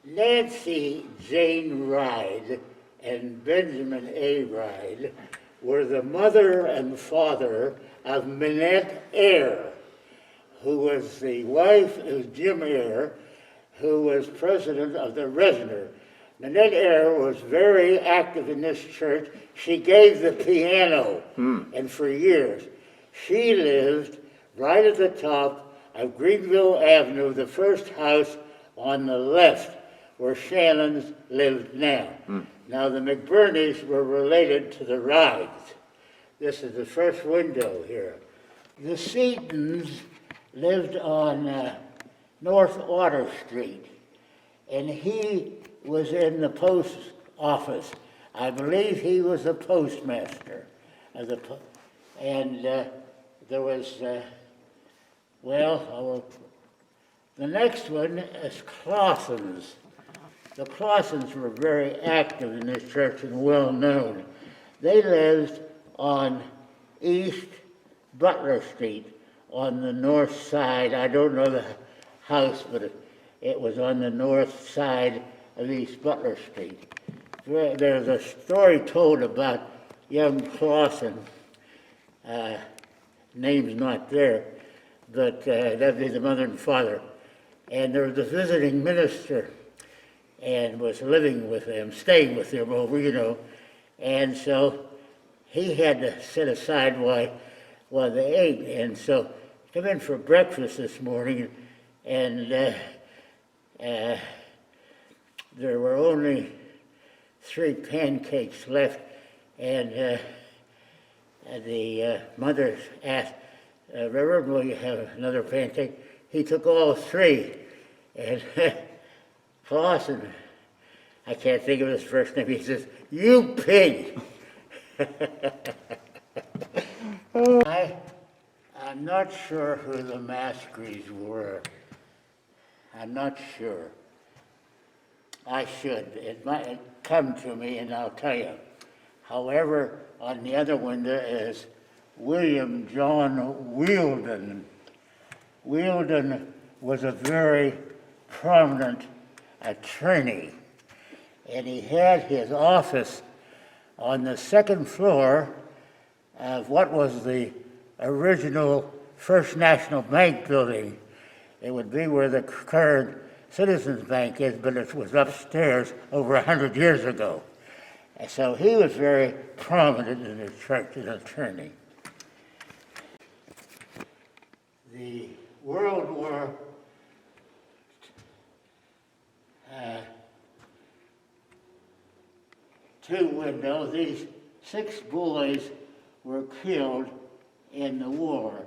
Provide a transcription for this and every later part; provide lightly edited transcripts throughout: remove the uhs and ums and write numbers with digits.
Nancy Jane Ride and Benjamin A. Ride were the mother and father of Minette Eyre, who was the wife of Jim Eyre, who was president of the Resner. Minette Eyre was very active in this church. She gave the piano, and for years. She lived right at the top of Greenville Avenue, the first house on the left, where Shannon's lived now. Now the McBurneys were related to the Rides. This is the first window here. The Seatons lived on North Water Street, and he was in the post office. I believe he was a postmaster of the there was, the next one is Clausen's. The Clausens were very active in this church and well known. They lived on East Butler Street on the north side. I don't know the house, but it was on the north side of East Butler Street. There's a story told about young Clausen. Name's not there, but that'd be the mother and father. And there was a visiting minister and was living with them, staying with them over, And so he had to sit aside while they ate. And so come in for breakfast this morning, and there were only 3 pancakes left, and the mother asked, Reverend, will you have another pancake? He took all 3, and Clausen, I can't think of his first name, he says, "You pig!" I'm not sure who the Mascrees were. I'm not sure. I should. It might come to me and I'll tell you. However, on the other window is William John Wheeldon. Wheeldon was a very prominent attorney, and he had his office on the second floor of what was the original First National Bank building. It would be where the current Citizens Bank is, but it was upstairs over 100 years ago. And so he was very prominent in the church as an attorney. The World War II window, these 6 boys were killed in the war.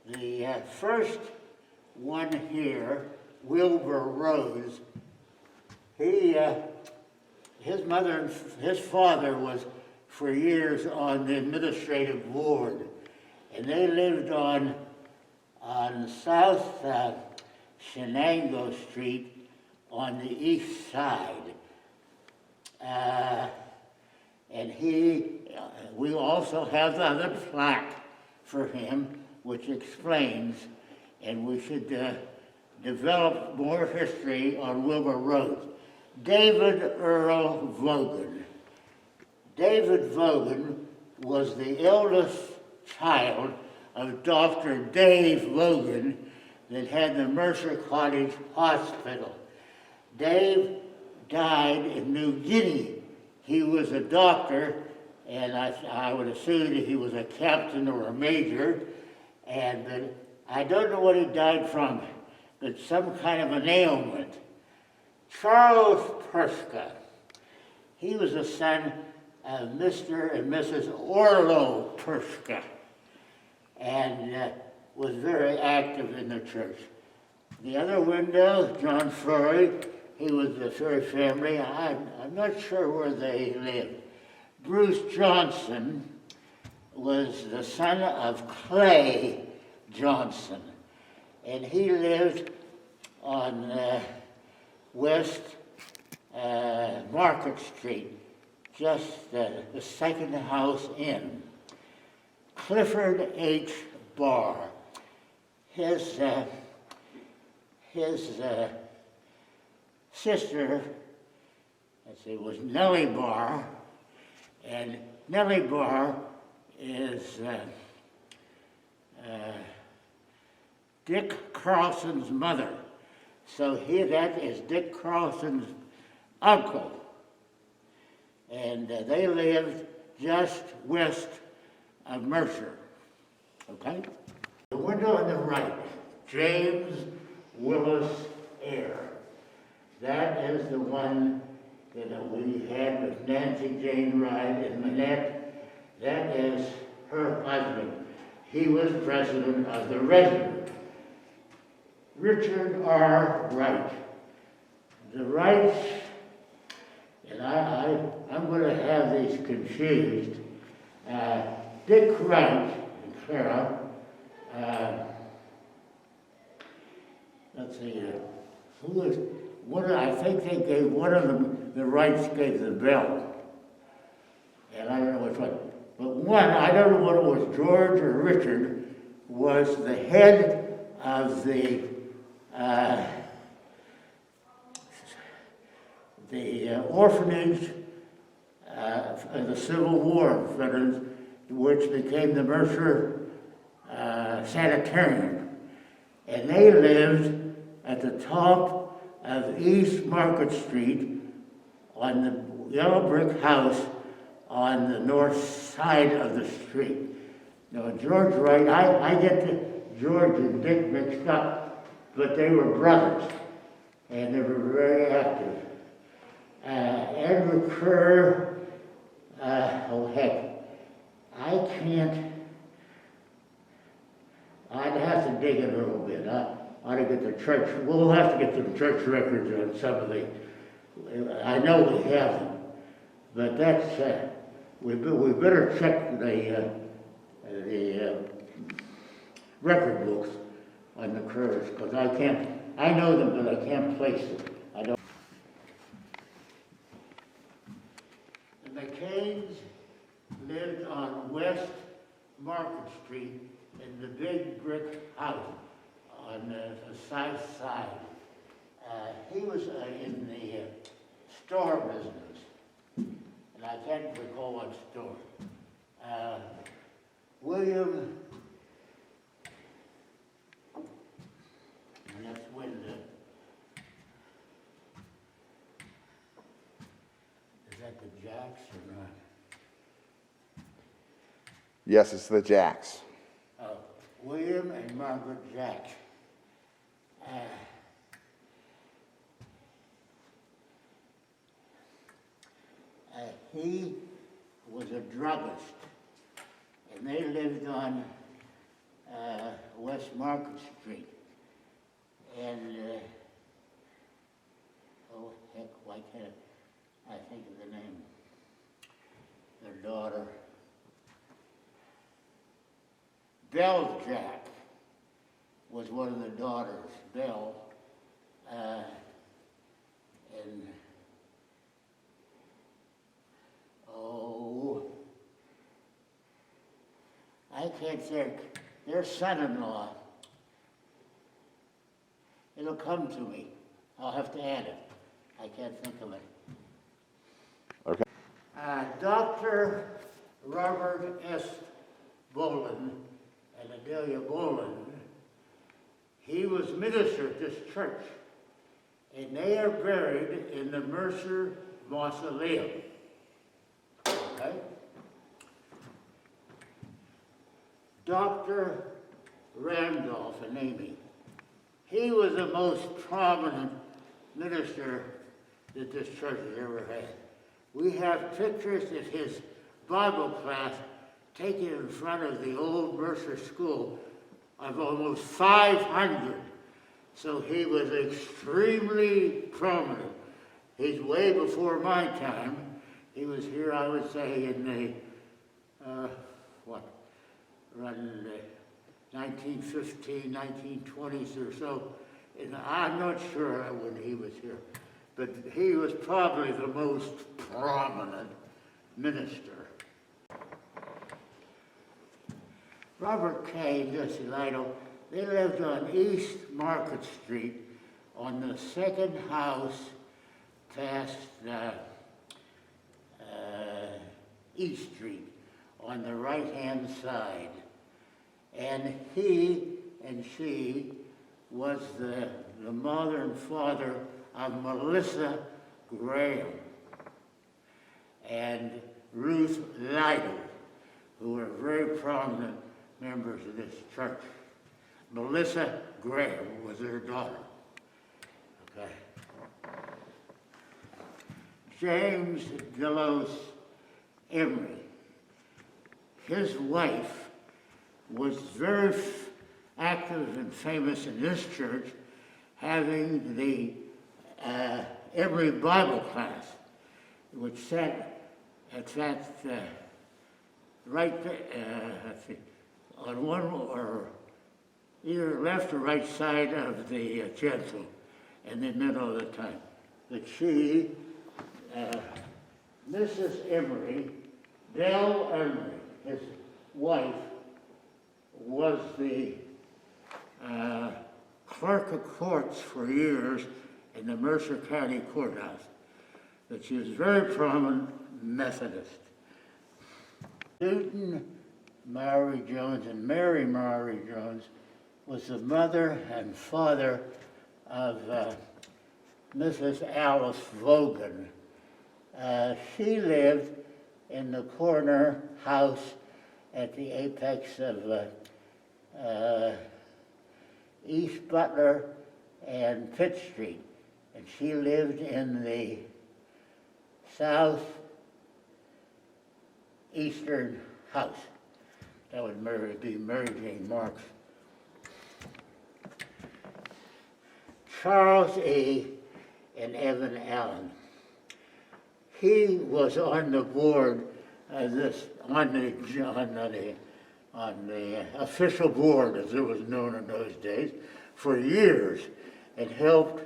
The first one here, Wilbur Rose, his mother and his father was for years on the administrative board, and they lived on South Shenango Street on the east side. And we also have the other plaque for him, which explains, and we should develop more history on Wilbur Rose. David Earl Vaughan. David Vaughan was the eldest child of Dr. Dave Vaughan that had the Mercer Cottage Hospital. Dave died in New Guinea. He was a doctor, and I would assume that he was a captain or a major, and I don't know what he died from, but some kind of an ailment. Charles Perska, he was the son of Mr. and Mrs. Orlo Perska, and was very active in the church. The other window, John Flurry, he was the Flurry family. I'm not sure where they lived. Bruce Johnson was the son of Clay Johnson, and he lived on West Market Street, just the second house in. Clifford H. Barr, his sister, let's see, was Nellie Barr, and Nellie Barr is Dick Carlson's mother. So that is Dick Carlson's uncle. And they lived just west of Mercer, okay? The window on the right, James Willis Eyre. That is the one that we had with Nancy Jane Wright and Manette. That is her husband. He was president of the Resident. Richard R. Wright. The Wrights, and I'm going to have these confused. Dick Wright and Clara, let's see, who was, I think they gave one of them, the Wrights gave the bell. And I don't know which one. But one, I don't know whether it was George or Richard, was the head of the orphanage of the Civil War veterans, which became the Mercer Sanitarium. And they lived at the top of East Market Street on the yellow brick house on the north side of the street. Now, George Wright, I get George and Dick mixed up, but they were brothers, and they were very active. Edward Kerr, oh heck, I'd have to dig it a little bit. I'd get the church, we'll have to get some church records on some of the, I know we have them, but that's, we better check the record books on the Kerrs, because I know them, but I can't place them. I don't. The McCains lived on West Market Street in the big brick house on the south side. He was in the store business, and I can't recall what store. William, and that's when is that the Jacks or not? Yes, it's the Jacks. William and Margaret Jack. He was a druggist, and they lived on West Market Street. And, oh heck, why can't I think of the name? Their daughter. Belle Jack was one of the daughters, Belle, and I can't think, their son-in-law, it'll come to me, I'll have to add it, I can't think of it. Okay. Dr. Robert S. Boland and Adelia Boland, he was minister at this church, and they are buried in the Mercer Mausoleum. Okay? Dr. Randolph and Amy, he was the most prominent minister that this church has ever had. We have pictures of his Bible class taken in front of the old Mercer School of almost 500. So he was extremely prominent. He's way before my time. He was here, I would say, in the, around the 1915, 1920s or so. And I'm not sure when he was here, but he was probably the most prominent minister. Robert K. and Jessie Lytle, they lived on East Market Street on the second house past East Street on the right-hand side. And he and she was the mother and father of Melissa Graham and Ruth Lytle, who were very prominent members of this church. Melissa Graham was their daughter. Okay. James Delos Emery, his wife was very active and famous in this church, having the Emery Bible class, which sat at that right let's see, on one or either left or right side of the chancel, and they met all the time. But she, Mrs. Emery, Dell Emery, his wife, was the clerk of courts for years in the Mercer County Courthouse. But she was very prominent Methodist. Newton Maury Jones and Mary Maury Jones was the mother and father of Mrs. Alice Vogan. She lived in the corner house at the apex of East Butler and Pitt Street, and she lived in the southeastern house. That would be Mary Jane Marks. Charles E. and Evan Allen. He was on the board of this, on the official board, as it was known in those days, for years, and helped,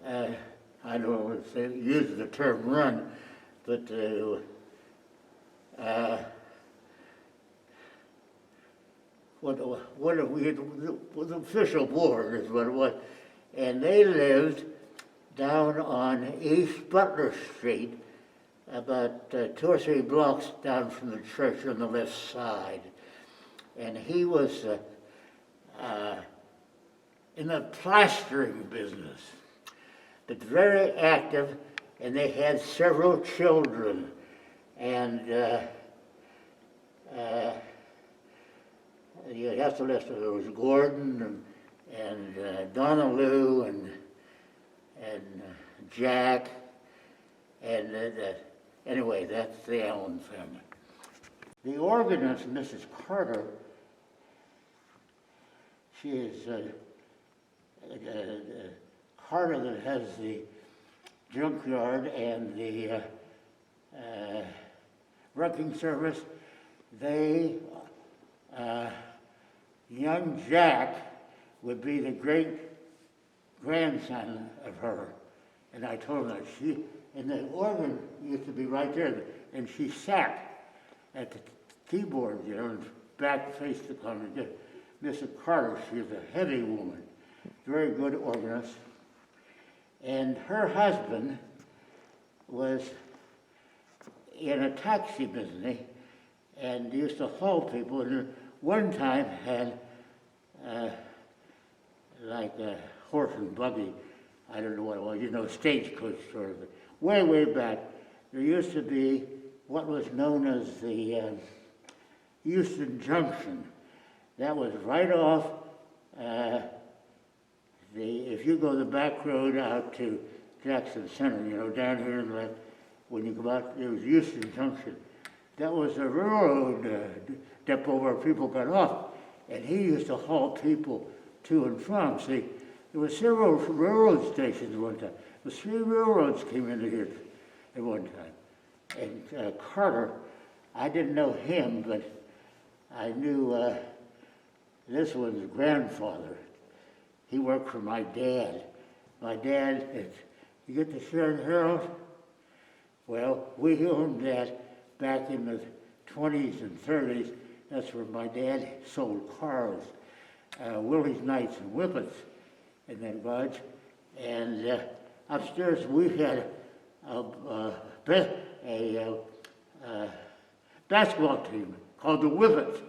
I don't want to use the term run, but what the official board is what it was, and they lived down on East Butler Street, about 2 or 3 blocks down from the church on the left side. And he was in the plastering business, but very active, and they had several children. And you have to list, there was Gordon and Donaloo and Jack, and anyway, that's the Allen family. The organist, Mrs. Carter, she is Carter that has the junkyard and the wrecking service. They, young Jack would be the great grandson of her. And I told her, and the organ used to be right there, and she sat at the keyboard, and back faced the congregation. Mrs. Carter, she was a heavy woman, very good organist. And her husband was in a taxi business and used to haul people, and one time had like a horse and buggy, I don't know what it was, stagecoach sort of thing. Way back, there used to be what was known as the Houston Junction. That was right off if you go the back road out to Jackson Center, down here in the, when you go out, it was Houston Junction. That was a railroad depot where people got off, and he used to haul people to and from. See, there were several railroad stations at one time. The 3 railroads came into here at one time. And Carter, I didn't know him, but I knew this one's grandfather. He worked for my dad. My dad, you get the Sharon Herald? Well, we owned that back in the 20s and 30s. That's where my dad sold cars, Willie's Nights and Whippets, and then Budge. And upstairs we had a basketball team called the Whippets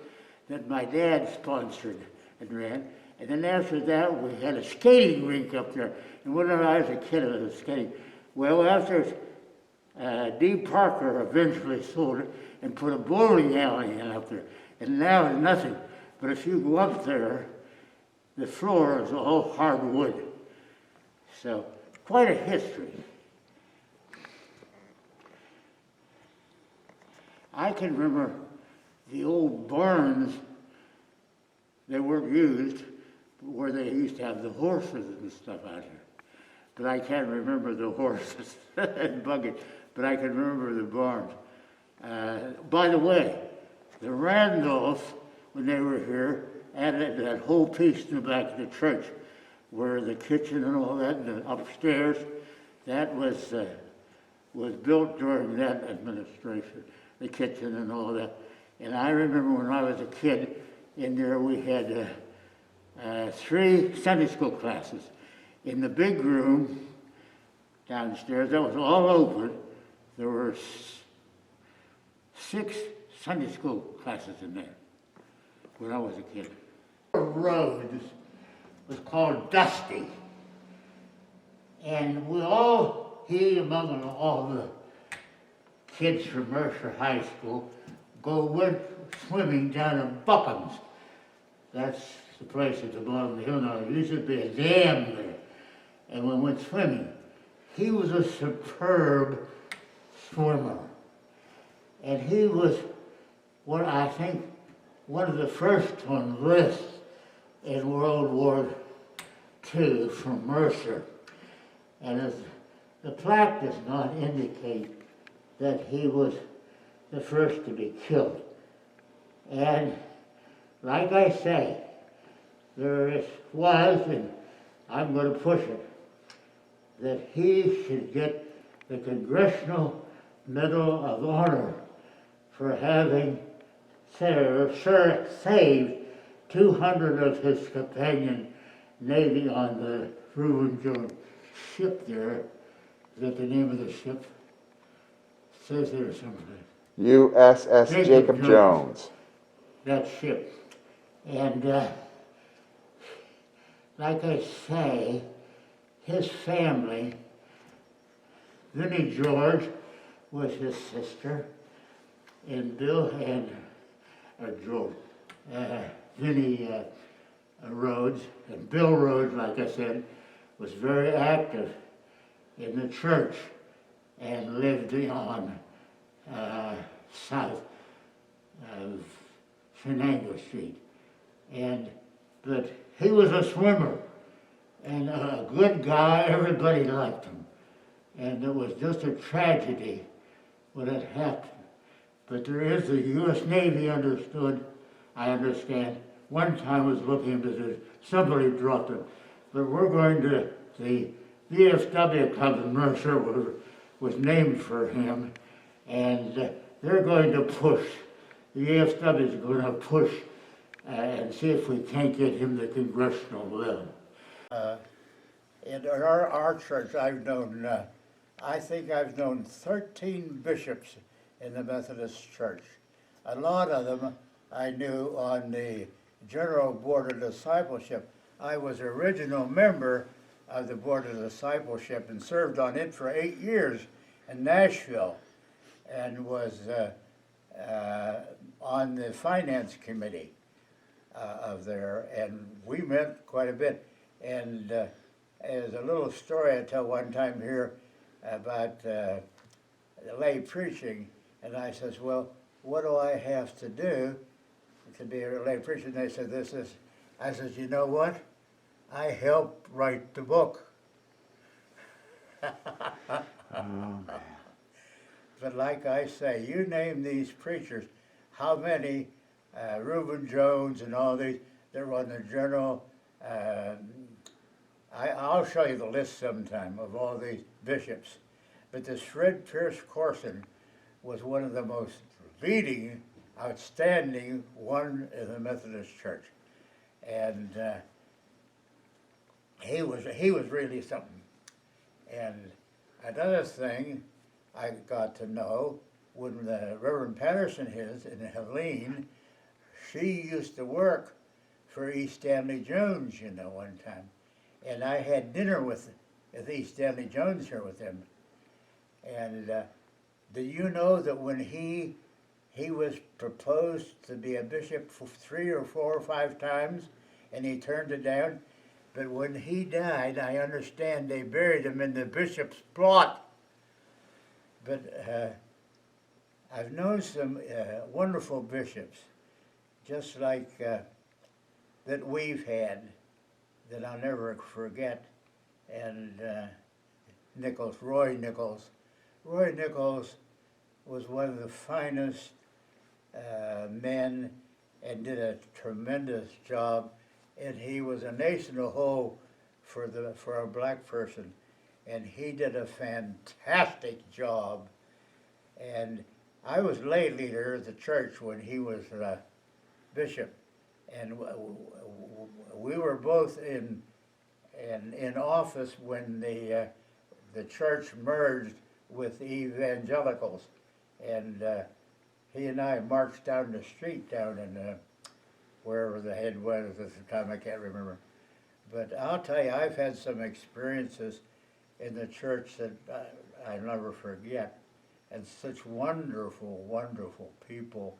that my dad sponsored and ran. And then after that, we had a skating rink up there. And when I was a kid, I was skating. Well, after D. Parker eventually sold it and put a bowling alley in up there. And now it's nothing. But if you go up there, the floor is all hardwood. So, quite a history. I can remember the old barns that weren't used, where they used to have the horses and stuff out here. But I can't remember the horses and buggies, but I can remember the barns. By the way, the Randolphs, when they were here, added that whole piece in the back of the church, where the kitchen and all that, and the upstairs, that was built during that administration, the kitchen and all that. And I remember when I was a kid, in there we had 3 Sunday school classes. In the big room downstairs, that was all open, there were 6 Sunday school classes in there when I was a kid. The road was called Dusty. And he among all the kids from Mercer High School, went swimming down in Buckham's. That's the place at the bottom of the hill now. There used to be a dam there. And we went swimming. He was a superb swimmer. And he was I think one of the first to enlist in World War II from Mercer. And the plaque does not indicate that he was the first to be killed. And like I say, there was, and I'm going to push it, that he should get the Congressional Medal of Honor for having saved 200 of his companion Navy on the Reuben Jones ship there. Is that the name of the ship? It says there someplace. USS Jacob Jones. That ship. And like I say, his family, Vinnie George was his sister, and Bill and Vinnie Rhodes, and Bill Rhodes, like I said, was very active in the church and lived on south of Shenango Street. But he was a swimmer and a good guy. Everybody liked him. And it was just a tragedy when it happened. But there is the U.S. Navy I understand. One time I was looking into this, somebody dropped it. But we're going to, the VFW Club in Mercer was named for him. And they're going to push, the VFW is going to push and see if we can't get him the congressional level. In our church, I think I've known 13 bishops in the Methodist Church. A lot of them I knew on the General Board of Discipleship. I was original member of the Board of Discipleship and served on it for 8 years in Nashville, and was on the finance committee of there, and we met quite a bit. And there's a little story I tell one time here about lay preaching, and I says, well, what do I have to do to be a lay preacher? And they said, I says, you know what? I helped write the book. But like I say, you name these preachers, how many, Reuben Jones and all these, they're on the general, I'll show you the list sometime of all these bishops. But this Fred Pierce Corson was one of the most leading, outstanding one in the Methodist Church. And he was really something. And another thing I got to know, when the Reverend Patterson is in Helene, she used to work for E. Stanley Jones, you know, one time. And I had dinner with E. Stanley Jones here with him. And do you know that when he was proposed to be a bishop for 3 or 4 or 5 times, and he turned it down? But when he died, I understand they buried him in the bishop's plot. But I've known some wonderful bishops, just like that we've had, that I'll never forget. And Roy Nichols. Roy Nichols was one of the finest men and did a tremendous job. And he was a nation of whole for a black person. And he did a fantastic job. And I was lay leader of the church when he was bishop. And we were both in office when the church merged with evangelicals. And he and I marched down the street down in wherever the head was at the time, I can't remember. But I'll tell you, I've had some experiences in the church that I'll never forget. And such wonderful, wonderful people.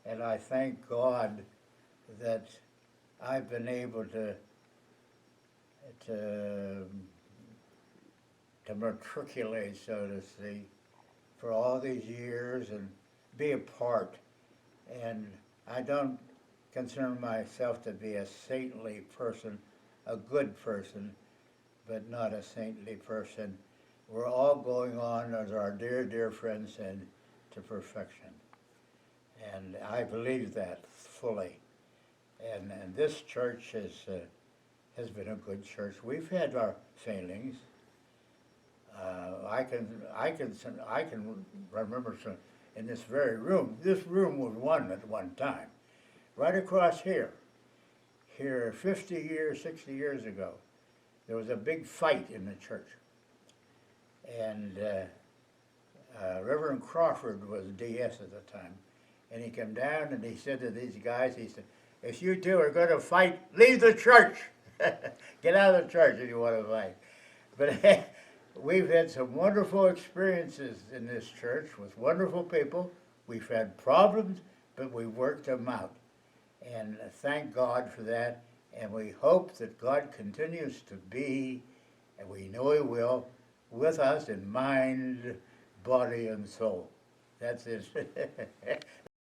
And I thank God that I've been able to matriculate, so to speak, for all these years and be a part. And I don't consider myself to be a saintly person, a good person, but not a saintly person. We're all going on, as our dear, dear friend said, to perfection. And I believe that fully. And this church has been a good church. We've had our failings. I can remember some in this very room. This room was one at one time. Right across here 50 years, 60 years ago, there was a big fight in the church. And Reverend Crawford was DS at the time. And he came down and he said to these guys, he said, if you two are going to fight, leave the church. Get out of the church if you want to fight. But we've had some wonderful experiences in this church with wonderful people. We've had problems, but we worked them out. And thank God for that. And we hope that God continues to be, and we know He will, with us in mind, body, and soul. That's it.